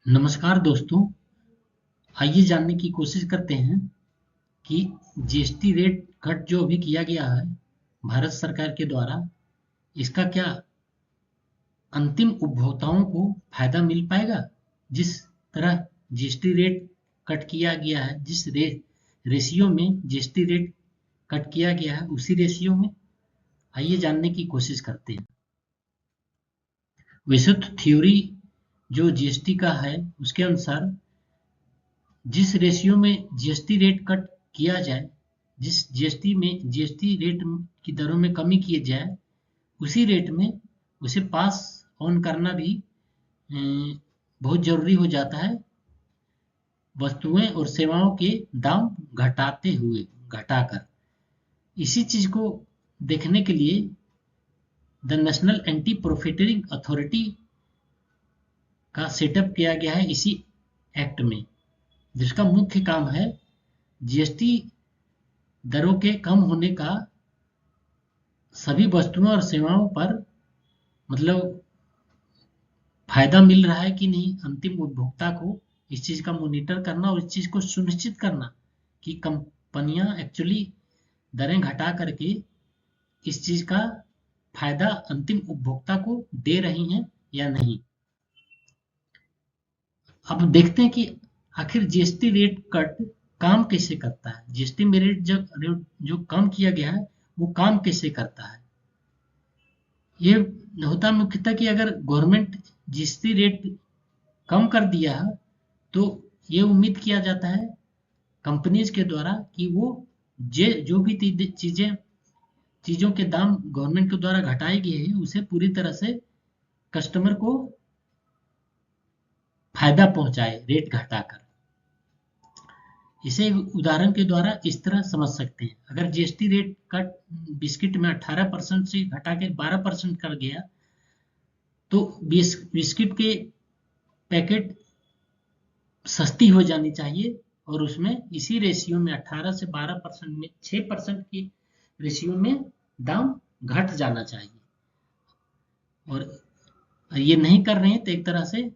नमस्कार दोस्तों, आइए जानने की कोशिश करते हैं कि जीएसटी रेट कट जो अभी किया गया है भारत सरकार के द्वारा, इसका क्या अंतिम उपभोक्ताओं को फायदा मिल पाएगा। जिस तरह जीएसटी रेट कट किया गया है, जिस रेशियो में जीएसटी रेट कट किया गया है, उसी रेशियो में आइए जानने की कोशिश करते हैं। वैसे तो थ्योरी जो जीएसटी का है उसके अनुसार जिस रेशियो में जीएसटी रेट कट किया जाए, जिस जीएसटी रेट की दरों में कमी की जाए, उसी रेट में उसे पास ऑन करना भी बहुत जरूरी हो जाता है, वस्तुएं और सेवाओं के दाम घटाकर। इसी चीज को देखने के लिए the national anti profiteering authority का सेटअप किया गया है इसी एक्ट में, जिसका मुख्य काम है जीएसटी दरों के कम होने का सभी वस्तुओं और सेवाओं पर मतलब फायदा मिल रहा है कि नहीं, अंतिम उपभोक्ता को इस चीज का मॉनिटर करना और इस चीज को सुनिश्चित करना कि कंपनियां एक्चुअली दरें घटा करके इस चीज का फायदा अंतिम उपभोक्ता को दे रही हैं या नहीं। अब देखते हैं कि आखिर जीएसटी रेट कट काम कैसे करता है। जीएसटी में रेट जो कम किया गया है वो काम कैसे करता है। ये होता मुख्यतः कि अगर गवर्नमेंट जीएसटी रेट कम कर दिया है तो ये उम्मीद किया जाता है कंपनीज के द्वारा कि वो जो भी चीजों के दाम गवर्नमेंट के द्वारा घटाए गए हैं उसे पूरी तरह से कस्टमर को फायदा पहुंचाए रेट घटाकर। इसे उदाहरण के द्वारा इस तरह समझ सकते हैं, अगर जीएसटी रेट कट बिस्किट में 18% से घटा के 12% कर गया तो बिस्किट के पैकेट सस्ती हो जानी चाहिए और उसमें इसी रेशियो में 18 से 12% में 6% की रेशियो में दाम घट जाना चाहिए। और ये नहीं कर रहे हैं तो एक तरह से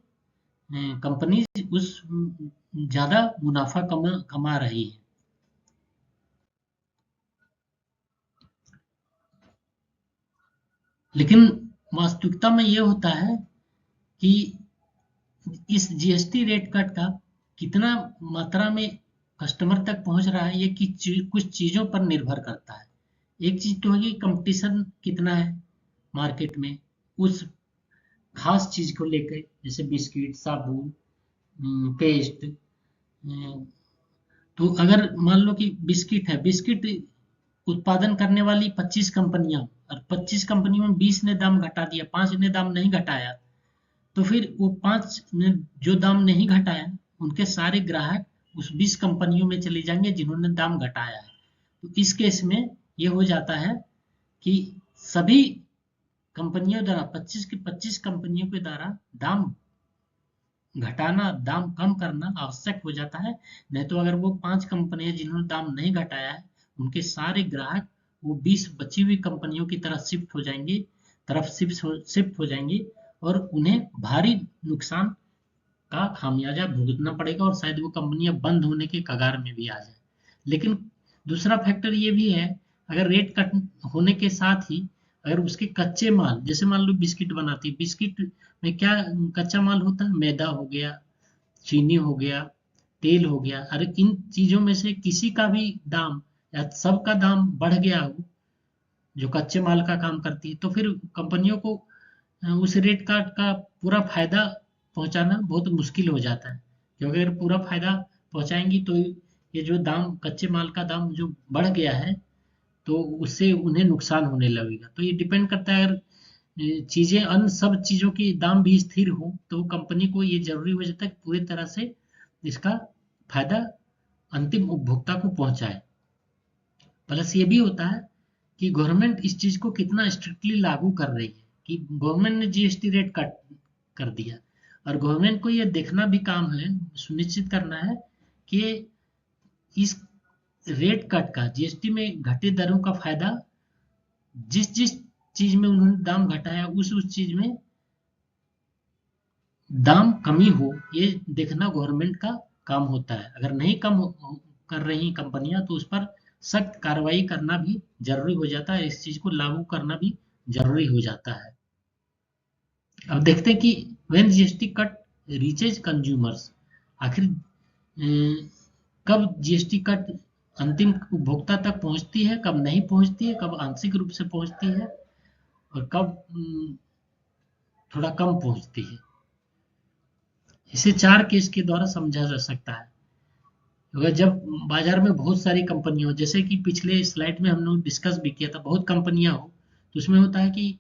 कंपनी उस ज्यादा मुनाफा कमा रही है। लेकिन वास्तविकता में ये होता है कि इस जीएसटी रेट कट का कितना मात्रा में कस्टमर तक पहुंच रहा है, ये कुछ चीजों पर निर्भर करता है। एक चीज तो है कि कंपटीशन कितना है मार्केट में उस खास चीज को लेकर, जैसे बिस्किट, साबुन, पेस्ट। तो अगर मान लो कि बिस्किट है, बिस्किट उत्पादन करने वाली 25 कंपनियां और 25 कंपनियों में 20 ने दाम घटा दिया, 5 ने दाम नहीं घटाया, तो फिर वो 5 ने जो दाम नहीं घटाया उनके सारे ग्राहक उस 20 कंपनियों में चले जाएंगे जिन्होंने दाम घटाया है। तो इस केस में ये हो जाता है कि सभी कंपनियों द्वारा 25 कंपनियों के द्वारा दाम घटाना, दाम कम करना आवश्यक हो जाता है। नहीं तो अगर वो 5 कंपनियां जिन्होंने दाम नहीं घटाया है उनके सारे ग्राहक वो 20 बची हुई कंपनियों की तरफ शिफ्ट हो जाएंगे और उन्हें भारी नुकसान का खामियाजा भुगतना पड़ेगा और शायद वो कंपनियां बंद होने के कगार में भी आ जाए। लेकिन दूसरा फैक्टर ये भी है, अगर रेट कट होने के साथ ही अगर उसके कच्चे माल, जैसे मान लो बिस्किट बनाती है, बिस्किट में क्या कच्चा माल होता है, मैदा हो गया, चीनी हो गया, तेल हो गया, अरे इन चीजों में से किसी का भी दाम या सबका दाम बढ़ गया हो जो कच्चे माल का काम करती है, तो फिर कंपनियों को उस रेट कार्ड का पूरा फायदा पहुंचाना बहुत मुश्किल हो जाता है। क्योंकि अगर पूरा फायदा पहुंचाएंगी तो ये जो दाम, कच्चे माल का दाम जो बढ़ गया है तो उससे उन्हें नुकसान होने लगेगा। तो ये डिपेंड करता है, अगर चीजें अन्य सब चीजों की दाम भी स्थिर हो तो कंपनी को ये जरूरी हो जाता है कि पूरी तरह से इसका फायदा अंतिम उपभोक्ता को पहुंचाए। प्लस ये भी होता है कि गवर्नमेंट इस चीज को कितना स्ट्रिक्टली लागू कर रही है, कि गवर्नमेंट ने जीएसटी रेट कट कर दिया और गवर्नमेंट को ये देखना भी काम है, सुनिश्चित करना है कि इस रेट कट का, जीएसटी में घटे दरों का फायदा जिस जिस चीज में उन्होंने दाम घटाया उस चीज में दाम कमी हो ये देखना गवर्नमेंट का काम होता है। अगर नहीं कर रही कंपनियां तो उस पर सख्त कार्रवाई करना भी जरूरी हो जाता है, इस चीज को लागू करना भी जरूरी हो जाता है। अब देखते हैं कि when GST cut reaches consumers, आखिर कब जीएसटी कट अंतिम उपभोक्ता तक पहुंचती है, कब नहीं पहुंचती है, कब आंशिक रूप से पहुंचती है और कब थोड़ा कम पहुंचती है। इसे 4 केस के द्वारा समझा जा सकता है। अगर जब बाजार में बहुत सारी कंपनियां हो, जैसे कि पिछले स्लाइड में हम लोग डिस्कस भी किया था, बहुत कंपनियां हो तो उसमें होता है कि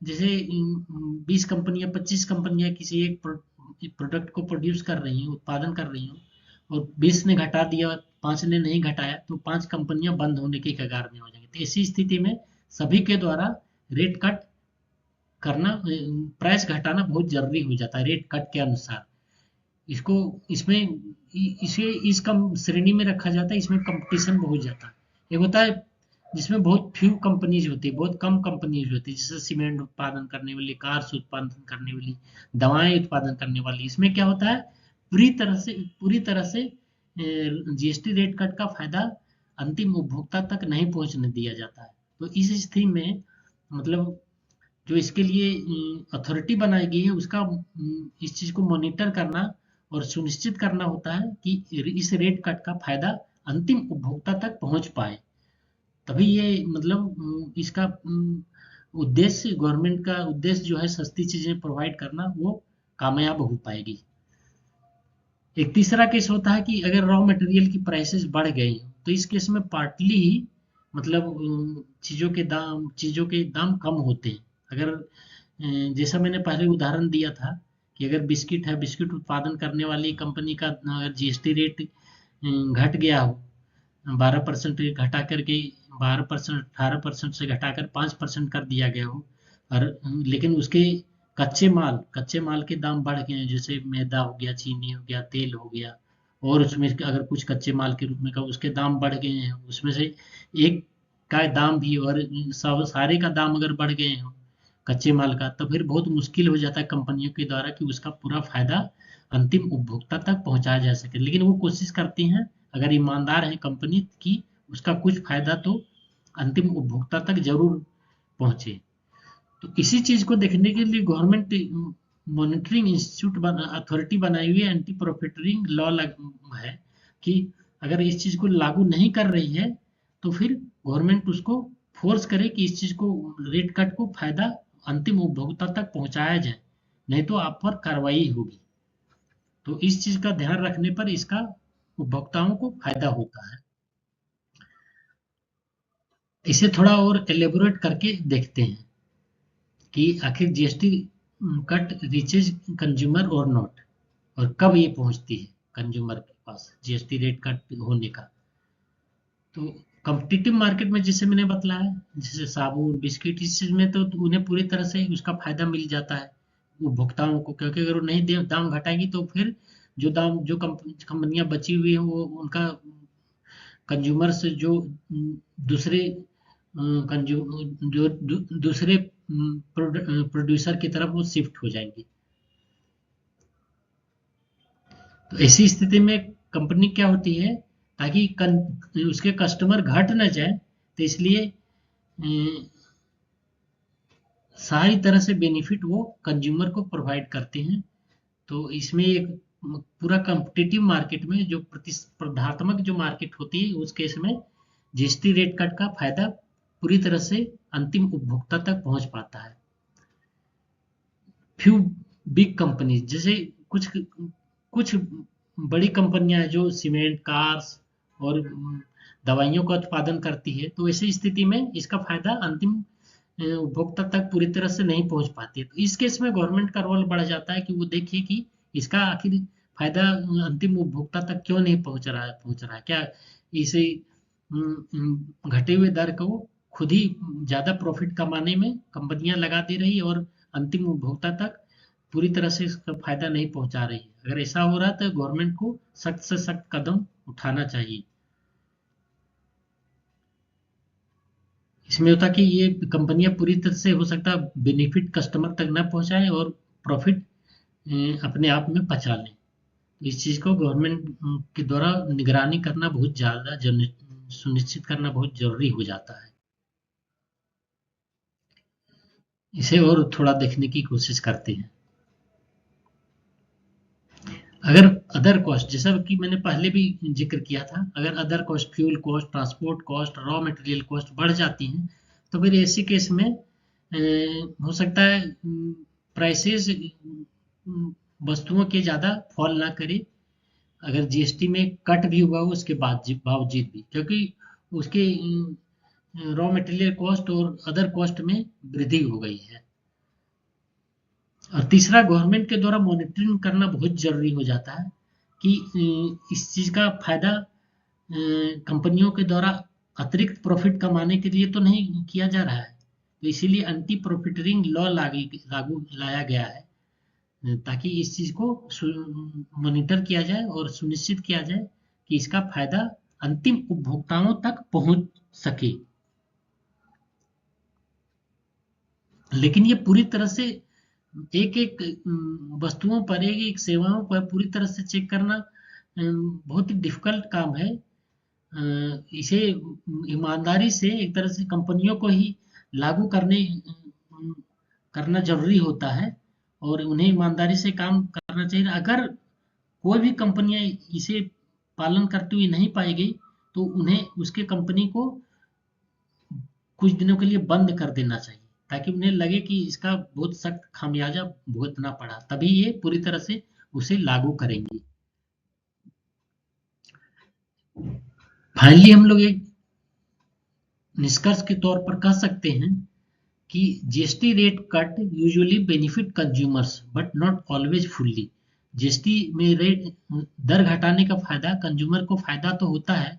जैसे 20 कंपनियां 25 कंपनियां किसी एक प्रोडक्ट को प्रोड्यूस कर रही हैं, उत्पादन कर रही हो और 20 ने घटा दिया, 5 ने नहीं घटाया, तो 5 कंपनियां बंद होने के कगार में हो जाएंगी। तो ऐसी स्थिति में सभी के द्वारा रेट कट करना, प्राइस घटाना बहुत जरूरी हो जाता है रेट कट के अनुसार। इसको इसमें इसे इस कम श्रेणी में रखा जाता है, इसमें कंपटीशन बहुत जाता है। एक होता है जिसमें बहुत फ्यू कंपनीज होती है, बहुत कम कंपनीज होती है, जैसे सीमेंट उत्पादन करने वाली, कार्स उत्पादन करने वाली, दवाएं उत्पादन करने वाली। इसमें क्या होता है, पूरी तरह से जीएसटी रेट कट का फायदा अंतिम उपभोक्ता तक नहीं पहुंचने दिया जाता है। तो इस स्थिति में मतलब जो इसके लिए अथॉरिटी बनाई गई है उसका इस चीज को मॉनिटर करना और सुनिश्चित करना होता है कि इस रेट कट का फायदा अंतिम उपभोक्ता तक पहुंच पाए। तभी ये मतलब इसका उद्देश्य, गवर्नमेंट का उद्देश्य जो है सस्ती चीजें प्रोवाइड करना, वो कामयाब हो पाएगी। एक तीसरा केस होता है कि अगर रॉ मटेरियल की प्राइसेस बढ़ गई तो इस केस में पार्टली ही मतलब चीजों के दाम कम होते हैं। अगर जैसा मैंने पहले उदाहरण दिया था कि अगर बिस्किट है, बिस्किट उत्पादन करने वाली कंपनी का अगर जीएसटी रेट घट गया हो, 12% घटा करके 12% 18% से घटाकर 5% कर दिया गया हो, और लेकिन उसके कच्चे माल के दाम बढ़ गए हैं, जैसे मैदा हो गया, चीनी हो गया, तेल हो गया, और उसमें अगर कुछ कच्चे माल के रूप में का उसके दाम बढ़ गए हैं, उसमें से एक का दाम भी और सब सारे का दाम अगर बढ़ गए हैं कच्चे माल का, तो फिर बहुत मुश्किल हो जाता है कंपनियों के द्वारा कि उसका पूरा फायदा अंतिम उपभोक्ता तक पहुंचाया जा सके। लेकिन वो कोशिश करती हैं, अगर ईमानदार है कंपनी की, उसका कुछ फायदा तो अंतिम उपभोक्ता तक जरूर पहुंचे। तो इसी चीज को देखने के लिए गवर्नमेंट मॉनिटरिंग इंस्टीट्यूट अथॉरिटी बनाई हुई है, एंटी प्रॉफिटरिंग लॉ है कि अगर इस चीज को लागू नहीं कर रही है तो फिर गवर्नमेंट उसको फोर्स करे कि इस चीज को, रेट कट को फायदा अंतिम उपभोक्ता तक पहुंचाया जाए, नहीं तो आप पर कार्रवाई होगी। तो इस चीज का ध्यान रखने पर इसका उपभोक्ताओं को फायदा होता है। इसे थोड़ा और एलेबोरेट करके देखते हैं कि आखिर जीएसटी कट रीचेज कंज्यूमर और नॉट, और कब ये पहुंचती है कंज्यूमर के पास जीएसटी रेट कट होने का। तो कॉम्पिटिटिव मार्केट में जैसे मैंने बताया, जैसे साबुन, बिस्किट, इस चीज में तो उन्हें पूरी तरह से उसका फायदा मिल जाता है उपभोक्ताओं को, क्योंकि अगर वो नहीं दाम घटाएंगी तो फिर जो कंपनियां बची हुई है वो उनका कंज्यूमर से जो दूसरे दूसरे प्रोड्यूसर की तरफ वो शिफ्ट हो जाएंगे। तो ऐसी स्थिति में कंपनी क्या होती है, ताकि उसके कस्टमर घट ना जाए, तो इसलिए सारी तरह से बेनिफिट वो कंज्यूमर को प्रोवाइड करते हैं। तो इसमें एक पूरा कॉम्पिटिटिव मार्केट में जो प्रतिस्पर्धात्मक जो मार्केट होती है उस केस में जीएसटी रेट कट का फायदा पूरी तरह से अंतिम उपभोक्ता तक पहुंच पाता है। फ्यू बिग कंपनीज, जैसे कुछ कुछ बड़ी कंपनियां हैं जो सीमेंट, कार्स और दवाइयों का उत्पादन करती है, तो ऐसी स्थिति में इसका फायदा अंतिम उपभोक्ता तक पूरी तरह से नहीं पहुंच पाती है। तो इस केस में गवर्नमेंट का रोल बढ़ जाता है कि वो देखिए कि इसका आखिर फायदा अंतिम उपभोक्ता तक क्यों नहीं पहुंच रहा है, क्या इसे घटे हुए दर को खुद ही ज्यादा प्रॉफिट कमाने में कंपनियां लगा दे रही है और अंतिम उपभोक्ता तक पूरी तरह से इसका फायदा नहीं पहुंचा रही है। अगर ऐसा हो रहा है तो गवर्नमेंट को सख्त से सख्त कदम उठाना चाहिए। इसमें होता कि ये कंपनियां पूरी तरह से हो सकता है बेनिफिट कस्टमर तक ना पहुंचाए और प्रॉफिट अपने आप में पचा लें। तो इस चीज़ को गवर्नमेंट के द्वारा निगरानी करना बहुत ज़्यादा सुनिश्चित करना बहुत ज़रूरी हो जाता है। इसे और थोड़ा देखने की कोशिश करते हैं। अगर अदर कॉस्ट, जैसा कि मैंने पहले भी जिक्र किया था, अगर other cost, fuel cost, transport cost, raw material cost बढ़ जाती हैं, तो फिर ऐसे केस में हो सकता है प्राइसेस वस्तुओं के ज़्यादा फॉल ना करे, अगर जीएसटी में कट भी हुआ हो उसके बावजूद भी, क्योंकि उसके रॉ मटेरियल कॉस्ट और अदर कॉस्ट में वृद्धि हो गई है। और तीसरा, गवर्नमेंट के द्वारा मॉनिटरिंग करना बहुत जरूरी हो जाता है कि इस चीज का फायदा कंपनियों के द्वारा अतिरिक्त प्रॉफिट कमाने के लिए तो नहीं किया जा रहा है। तो इसीलिए एंटी प्रॉफिटरिंग लॉ लागू लाया गया है, ताकि इस चीज को मॉनिटर किया जाए और सुनिश्चित किया जाए कि इसका फायदा अंतिम उपभोक्ताओं तक पहुंच सके। लेकिन ये पूरी तरह से एक एक वस्तुओं पर, एक एक सेवाओं पर पूरी तरह से चेक करना बहुत ही डिफिकल्ट काम है। इसे ईमानदारी से एक तरह से कंपनियों को ही लागू करना जरूरी होता है और उन्हें ईमानदारी से काम करना चाहिए। अगर कोई भी कंपनियां इसे पालन करती हुई नहीं पाई गई, तो उन्हें उसके कंपनी को कुछ दिनों के लिए बंद कर देना चाहिए, ताकि उन्हें लगे कि इसका बहुत सख्त खामियाजा भुगतना पड़ा, तभी ये पूरी तरह से उसे लागू करेंगे। फाइनली हम लोग एक निष्कर्ष के तौर पर कह सकते हैं कि GST rate cut usually benefit consumers but not always fully. GST में रेट दर घटाने का फायदा कंज्यूमर को फायदा तो होता है,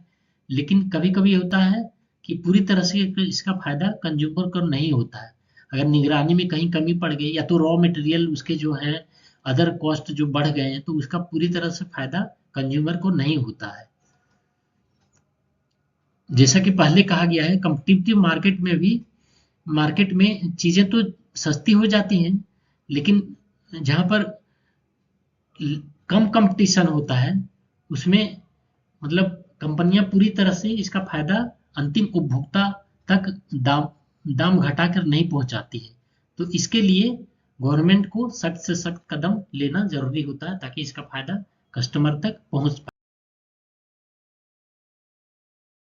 लेकिन कभी कभी होता है कि पूरी तरह से इसका फायदा कंज्यूमर को नहीं होता है। अगर निगरानी में कहीं कमी पड़ गई, या तो रॉ मटेरियल उसके जो है अदर कॉस्ट जो बढ़ गए हैं, तो उसका पूरी तरह से फायदा कंज्यूमर को नहीं होता है। जैसा कि पहले कहा गया है, कॉम्पिटिटिव मार्केट में चीजें तो सस्ती हो जाती हैं, लेकिन जहां पर कम कंपटीशन होता है, उसमें मतलब कंपनियां पूरी तरह से इसका फायदा अंतिम उपभोक्ता तक दाम घटाकर नहीं पहुंचाती है। तो इसके लिए गवर्नमेंट को सख्त से सख्त कदम लेना जरूरी होता है, ताकि इसका फायदा कस्टमर तक पहुंच पाए।